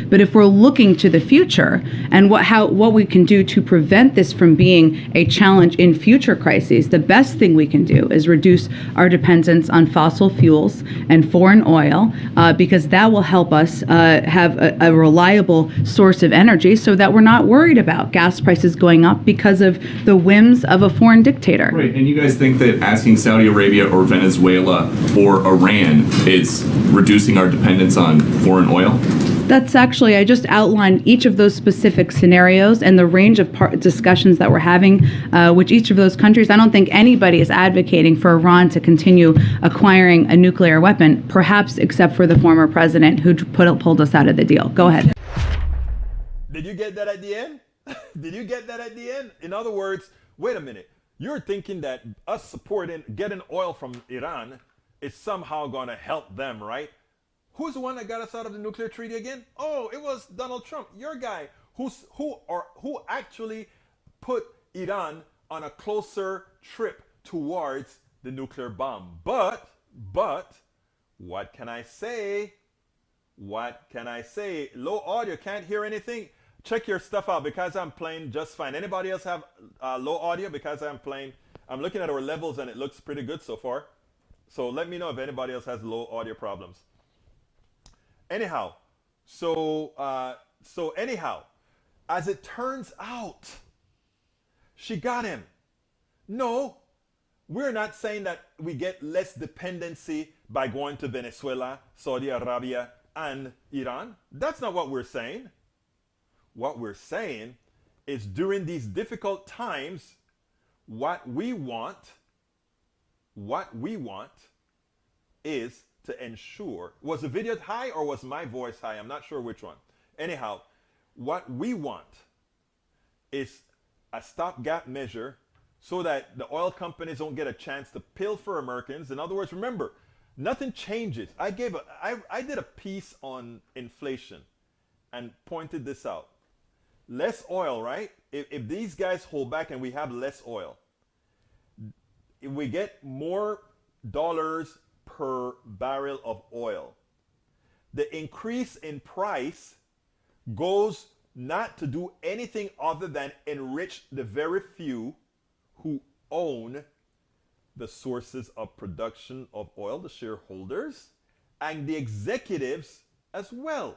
But if we're looking to the future and what we can do to prevent this from being a challenge in future crises, the best thing we can do is reduce our dependence on fossil fuels and foreign oil, because that will help us have a reliable source of energy so that we're not worried about gas prices going up because of the whims of a foreign dictator. Right, and you guys think that asking Saudi Arabia or Venezuela or Iran is reducing our dependence on foreign oil? That's actually, I just outlined each of those specific scenarios and the range of discussions that we're having with each of those countries. I don't think anybody is advocating for Iran to continue acquiring a nuclear weapon, perhaps except for the former president who pulled us out of the deal. Go ahead. Did you get that at the end? Did you get that at the end? In other words, wait a minute. You're thinking that us supporting getting oil from Iran is somehow going to help them, right? Who's the one that got us out of the nuclear treaty again? Oh, it was Donald Trump, your guy, who actually put Iran on a closer trip towards the nuclear bomb. But, what can I say? What can I say? Low audio, can't hear anything. Check your stuff out because I'm playing just fine. Anybody else have low audio? Because I'm looking at our levels and it looks pretty good so far. So let me know if anybody else has low audio problems. Anyhow, so as it turns out, she got him. No, we're not saying that we get less dependency by going to Venezuela, Saudi Arabia, and Iran. That's not what we're saying. What we're saying is during these difficult times, what we want is to ensure, was the video high or was my voice high? I'm not sure which one. Anyhow, what we want is a stopgap measure so that the oil companies don't get a chance to pilfer Americans. In other words, remember, nothing changes. I did a piece on inflation and pointed this out. Less oil, right? If these guys hold back and we have less oil, if we get more dollars per barrel of oil, the increase in price goes not to do anything other than enrich the very few who own the sources of production of oil, the shareholders, and the executives as well.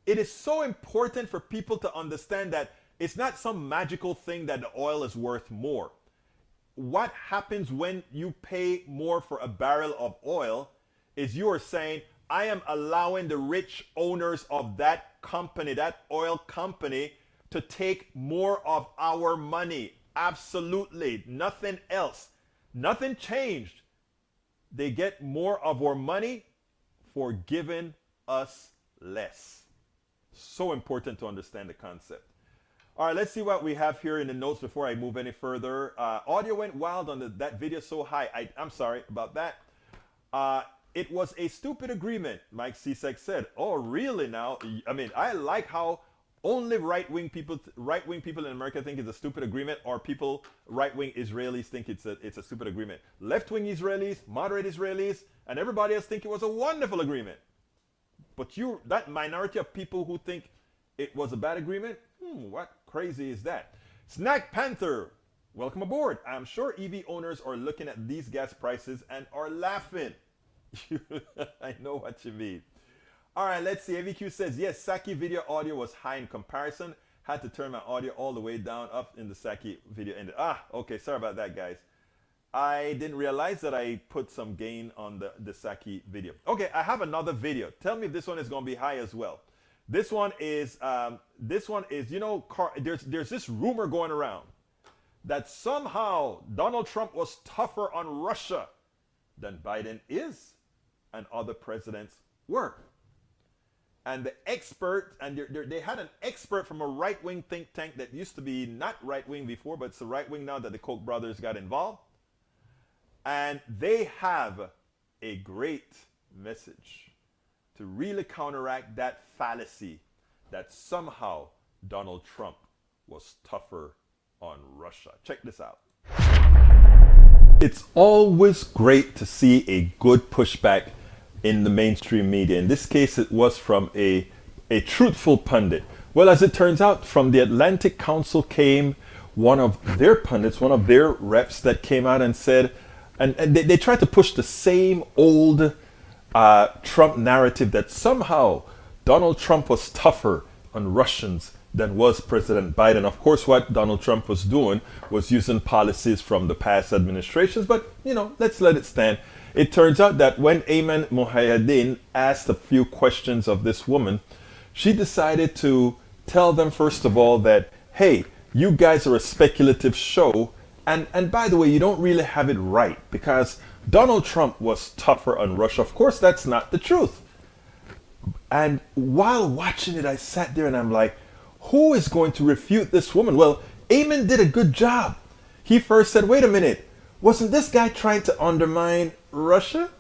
It is so important for people to understand that it's not some magical thing that the oil is worth more. What happens when you pay more for a barrel of oil is you are saying, I am allowing the rich owners of that company, that oil company, to take more of our money. Absolutely. Nothing else. Nothing changed. They get more of our money for giving us less. So important to understand the concept. All right, let's see what we have here in the notes before I move any further. Audio went wild on that video so high. I'm sorry about that. It was a stupid agreement, Mike Cesek said. Oh, really now? I mean, I like how only right-wing people in America think it's a stupid agreement, or right-wing Israelis think it's a stupid agreement. Left-wing Israelis, moderate Israelis, and everybody else think it was a wonderful agreement. But that minority of people who think it was a bad agreement, what crazy is that? Snack Panther, welcome aboard. I'm sure EV owners are looking at these gas prices and are laughing. I know what you mean. All right, let's see. AVQ says, yes, Psaki video audio was high in comparison. Had to turn my audio all the way down up in the Psaki video ended. Okay, sorry about that, guys. I didn't realize that I put some gain on the Psaki video. Okay, I have another video. Tell me if this one is going to be high as well. This one is, you know, there's this rumor going around that somehow Donald Trump was tougher on Russia than Biden is and other presidents were. And the expert, and they had an expert from a right-wing think tank that used to be not right-wing before, but it's the right-wing now that the Koch brothers got involved. And they have a great message to really counteract that fallacy that somehow Donald Trump was tougher on Russia. Check this out. It's always great to see a good pushback in the mainstream media. In this case, it was from a truthful pundit. Well, as it turns out, from the Atlantic Council came one of their pundits, one of their reps that came out and said, and they tried to push the same old Trump narrative that somehow Donald Trump was tougher on Russians than was President Biden. Of course, what Donald Trump was doing was using policies from the past administrations, but, you know, let's let it stand. It turns out that when Ayman Mohyeddin asked a few questions of this woman, she decided to tell them, first of all, that, hey, you guys are a speculative show. And by the way, you don't really have it right because Donald Trump was tougher on Russia. Of course, that's not the truth. And while watching it, I sat there and I'm like, who is going to refute this woman? Well, Ayman did a good job. He first said, wait a minute. Wasn't this guy trying to undermine Russia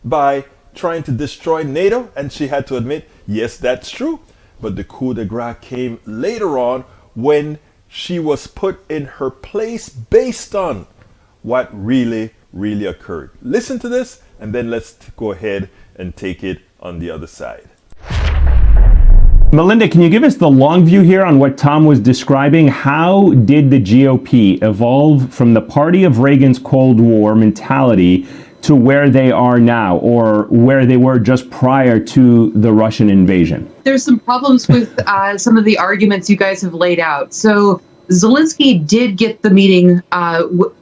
by trying to destroy NATO? And she had to admit, yes, that's true. But the coup de grace came later on when she was put in her place based on what really occurred. Listen to this, and then let's go ahead and take it on the other side. Melinda, can you give us the long view here on what Tom was describing? How did the GOP evolve from the party of Reagan's Cold War mentality to where they are now, or where they were just prior to the Russian invasion? There's some problems with some of the arguments you guys have laid out. So Zelensky did get the meeting.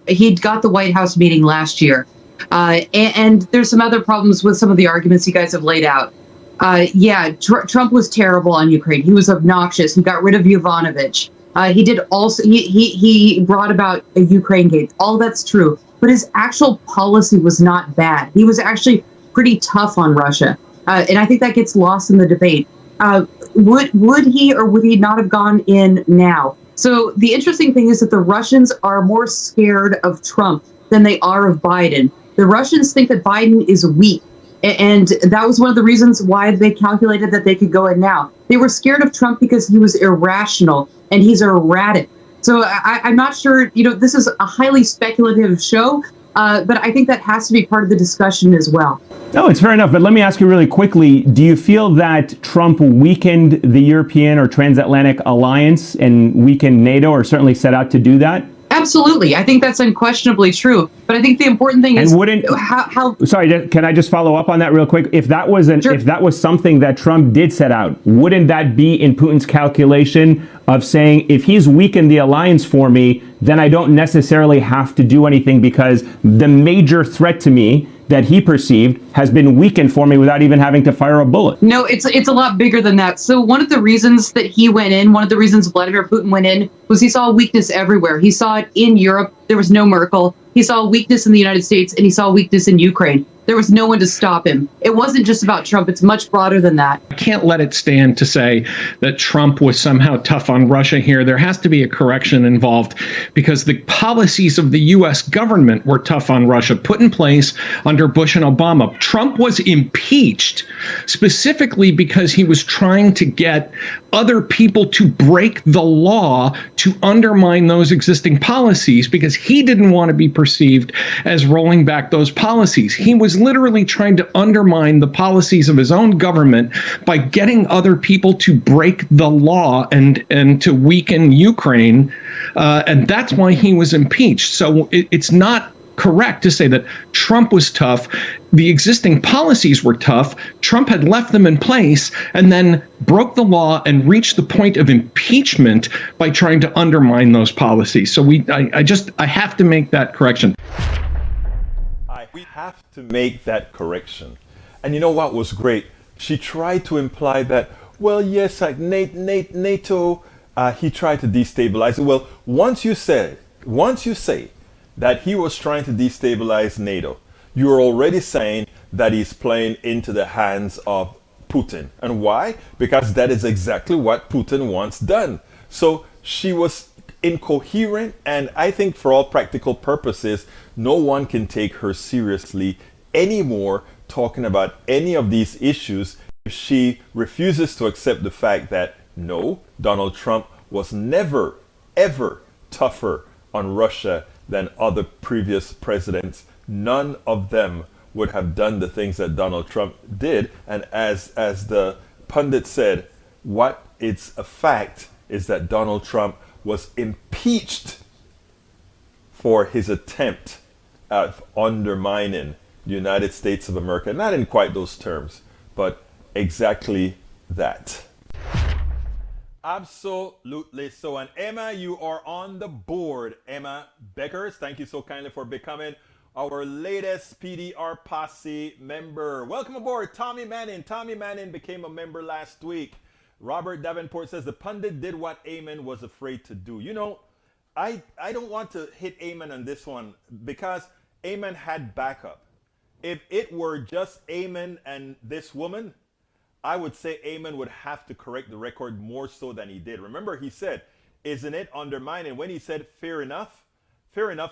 He got the White House meeting last year. And there's some other problems with some of the arguments you guys have laid out. Trump was terrible on Ukraine. He was obnoxious. He got rid of Yovanovitch. He did also, he brought about a Ukraine gate. All that's true. But his actual policy was not bad. He was actually pretty tough on Russia. And I think that gets lost in the debate. Would he or would he not have gone in now? So the interesting thing is that the Russians are more scared of Trump than they are of Biden. The Russians think that Biden is weak. And that was one of the reasons why they calculated that they could go in now. They were scared of Trump because he was irrational and he's erratic. So I'm not sure, this is a highly speculative show, but I think that has to be part of the discussion as well. No, it's fair enough. But let me ask you really quickly, do you feel that Trump weakened the European or transatlantic alliance and weakened NATO, or certainly set out to do that? Absolutely. I think that's unquestionably true. But I think the important thing is how. Sorry, can I just follow up on that real quick? If that was Sure. If that was something that Trump did set out, wouldn't that be in Putin's calculation of saying, if he's weakened the alliance for me, then I don't necessarily have to do anything because the major threat to me that he perceived has been weakened for me without even having to fire a bullet? No, it's a lot bigger than that. So one of the reasons that he went in, one of the reasons Vladimir Putin went in, was he saw weakness everywhere. He saw it in Europe. There was no Merkel. He saw weakness in the United States, and he saw weakness in Ukraine. There was no one to stop him. It wasn't just about Trump. It's much broader than that. I can't let it stand to say that Trump was somehow tough on Russia here. There has to be a correction involved because the policies of the U.S. government were tough on Russia, put in place under Bush and Obama. Trump was impeached specifically because he was trying to get other people to break the law to undermine those existing policies because he didn't want to be perceived as rolling back those policies. He was literally trying to undermine the policies of his own government by getting other people to break the law and to weaken Ukraine. And that's why he was impeached. So it's not correct to say that Trump was tough. The existing policies were tough. Trump had left them in place and then broke the law and reached the point of impeachment by trying to undermine those policies. So I have to make that correction. We have to make that correction. And you know what was great? She tried to imply that, well, yes, like NATO, he tried to destabilize it. Well, once you say that he was trying to destabilize NATO, you're already saying that he's playing into the hands of Putin. And why? Because that is exactly what Putin wants done. So she was incoherent, and I think for all practical purposes, no one can take her seriously anymore talking about any of these issues if she refuses to accept the fact that no, Donald Trump was never, ever tougher on Russia than other previous presidents. None of them would have done the things that Donald Trump did. And as the pundit said, what it's a fact is that Donald Trump was impeached for his attempt at undermining the United States of America. Not in quite those terms, but exactly that. Absolutely so. And Emma, you are on the board. Emma Beckers, thank you so kindly for becoming our latest PDR Posse member. Welcome aboard, Tommy Manning. Tommy Manning became a member last week. Robert Davenport says the pundit did what Eamon was afraid to do. You know, I don't want to hit Eamon on this one because Eamon had backup. If it were just Eamon and this woman, I would say Eamon would have to correct the record more so than he did. Remember, he said, isn't it undermining? When he said fair enough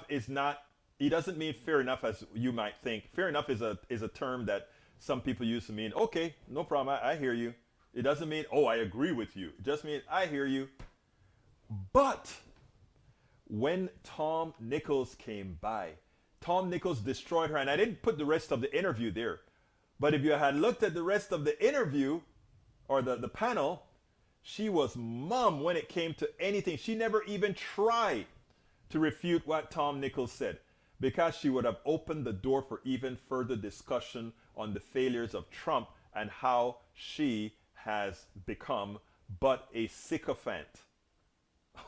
is not, he doesn't mean fair enough as you might think. Fair enough is a term that some people use to mean, okay, no problem, I hear you. It doesn't mean, oh, I agree with you. It just means, I hear you. But when Tom Nichols came by, Tom Nichols destroyed her. And I didn't put the rest of the interview there. But if you had looked at the rest of the interview or the panel, she was mum when it came to anything. She never even tried to refute what Tom Nichols said because she would have opened the door for even further discussion on the failures of Trump and how she has become but a sycophant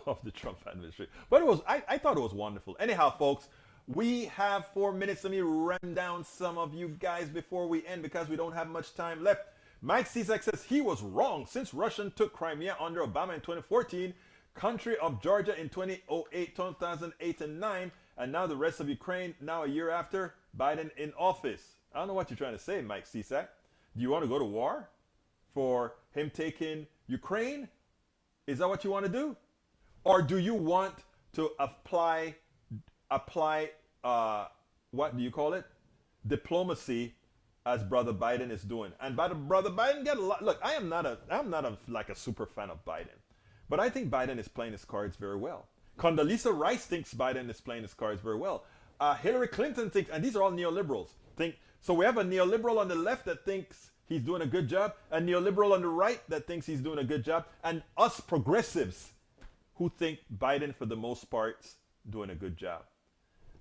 of the Trump administration. But I thought it was wonderful. Anyhow, folks, we have 4 minutes. Let me run down some of you guys before we end because we don't have much time left. Mike Cisak says he was wrong since Russia took Crimea under Obama in 2014, country of Georgia in 2008, 2008 and 9, and now the rest of Ukraine now a year after Biden in office. I don't know what you're trying to say, Mike Cisak. Do you want to go to war for him taking Ukraine? Is that what you want to do? Or do you want to apply what do you call it? Diplomacy, as Brother Biden is doing. And Brother Biden get a lot. Look, I'm not like a super fan of Biden, but I think Biden is playing his cards very well. Condoleezza Rice thinks Biden is playing his cards very well. Hillary Clinton thinks, and these are all neoliberals. So we have a neoliberal on the left that thinks he's doing a good job, a neoliberal on the right that thinks he's doing a good job, and us progressives who think Biden, for the most part, doing a good job.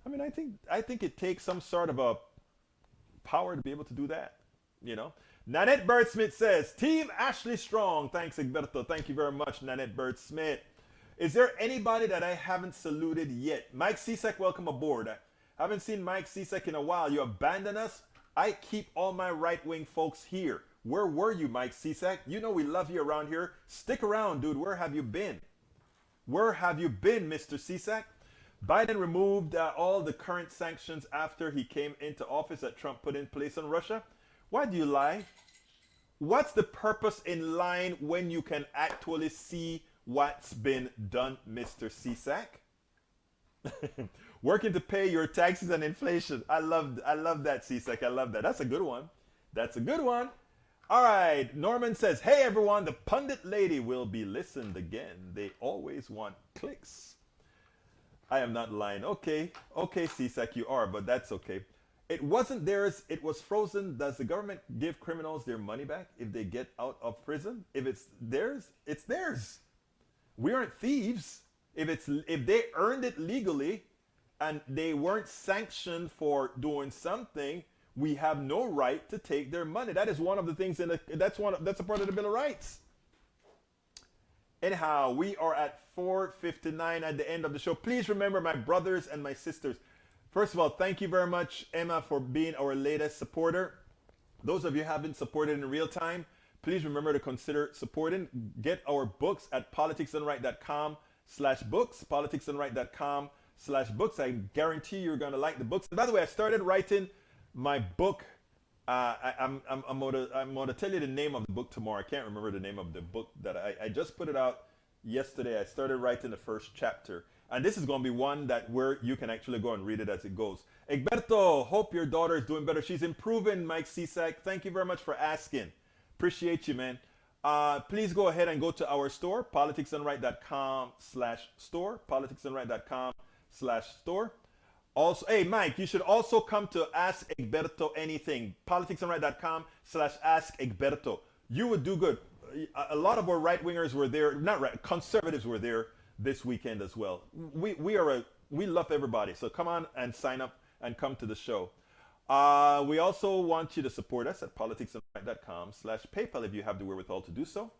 I mean, I think it takes some sort of a power to be able to do that, you know. Nanette Bird Smith says, Team Ashley Strong. Thanks, Egberto. Thank you very much, Nanette Bird Smith. Is there anybody that I haven't saluted yet? Mike Cisak, welcome aboard. I haven't seen Mike Cisak in a while. You abandoned us? I keep all my right-wing folks here. Where were you, Mike Cisak? You know we love you around here. Stick around, dude. Where have you been? Where have you been, Mr. Cisak? Biden removed all the current sanctions after he came into office that Trump put in place on Russia. Why do you lie? What's the purpose in lying when you can actually see what's been done, Mr. Cisak? Working to pay your taxes and inflation. I love that, Cisak. I love that. That's a good one. That's a good one. All right. Norman says, hey, everyone, the pundit lady will be listened again. They always want clicks. I am not lying. Okay, Cisak, you are, but that's okay. It wasn't theirs, it was frozen. Does the government give criminals their money back if they get out of prison? If it's theirs, it's theirs. We aren't thieves. If they earned it legally and they weren't sanctioned for doing something, we have no right to take their money. That is one of the things that's a part of the Bill of Rights. Anyhow, we are at 4:59 at the end of the show. Please remember, my brothers and my sisters, first of all, thank you very much, Emma, for being our latest supporter. Those of you who haven't supported in real time, please remember to consider supporting. Get our books at politicsdoneright.com/books, politicsdoneright.com/books. I guarantee you're going to like the books. And by the way, I started writing my book. I'm going to tell you the name of the book tomorrow. I can't remember the name of the book that I just put it out yesterday. I started writing the first chapter. And this is going to be one that where you can actually go and read it as it goes. Egberto, hope your daughter is doing better. She's improving, Mike Cisak. Thank you very much for asking. Appreciate you, man. Please go ahead and go to our store, politicsdoneright.com/store, politicsdoneright.com/store. Also, hey, Mike, you should also come to Ask Egberto Anything, politicsdoneright.com/Ask Egberto. You would do good. A lot of our right-wingers were there, not right, conservatives were there this weekend as well. We love everybody, so come on and sign up and come to the show. We also want you to support us at politicsdoneright.com/PayPal if you have the wherewithal to do so.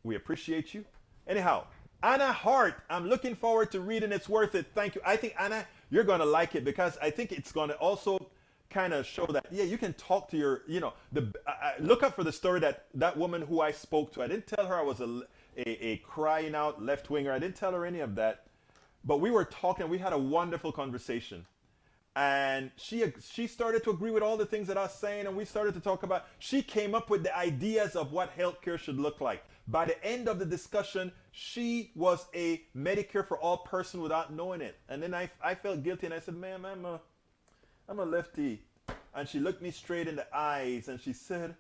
We appreciate you. Anyhow, Anna Hart, I'm looking forward to reading It's Worth It. Thank you. I think, Anna, you're going to like it because I think it's going to also kind of show that, yeah, you can talk to your, look up for the story that woman who I spoke to. I didn't tell her I was a crying out left-winger. I didn't tell her any of that. But we were talking. We had a wonderful conversation. And she started to agree with all the things that I was saying, and we started to talk about, she came up with the ideas of what healthcare should look like. By the end of the discussion, she was a Medicare for all person without knowing it. And then I felt guilty, and I said, ma'am, I'm a lefty. And she looked me straight in the eyes, and she said,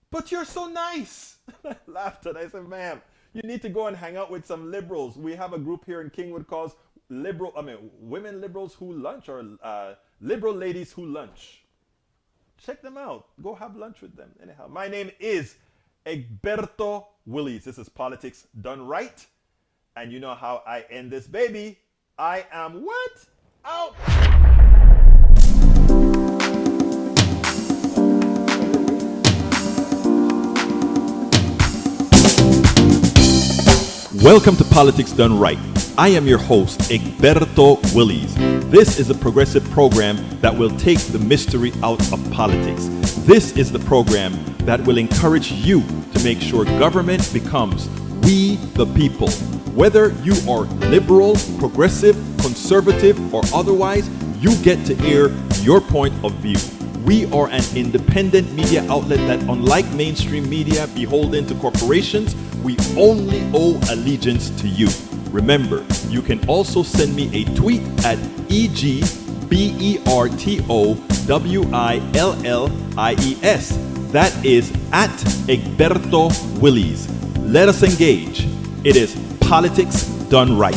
but you're so nice. I laughed, and I said, ma'am, you need to go and hang out with some liberals. We have a group here in Kingwood called women liberals who lunch, or liberal ladies who lunch. Check them out. Go have lunch with them. Anyhow, my name is Egberto Willies. This is Politics Done Right. And you know how I end this baby. I am what? Out. Welcome to Politics Done Right. I am your host, Egberto Willies. This is a progressive program that will take the mystery out of politics. This is the program that will encourage you to make sure government becomes we the people. Whether you are liberal, progressive, conservative, or otherwise, you get to air your point of view. We are an independent media outlet that, unlike mainstream media beholden to corporations, we only owe allegiance to you. Remember, you can also send me a tweet at EGBERTOWILLIES. That is at Egberto Willies. Let us engage. It is Politics Done Right.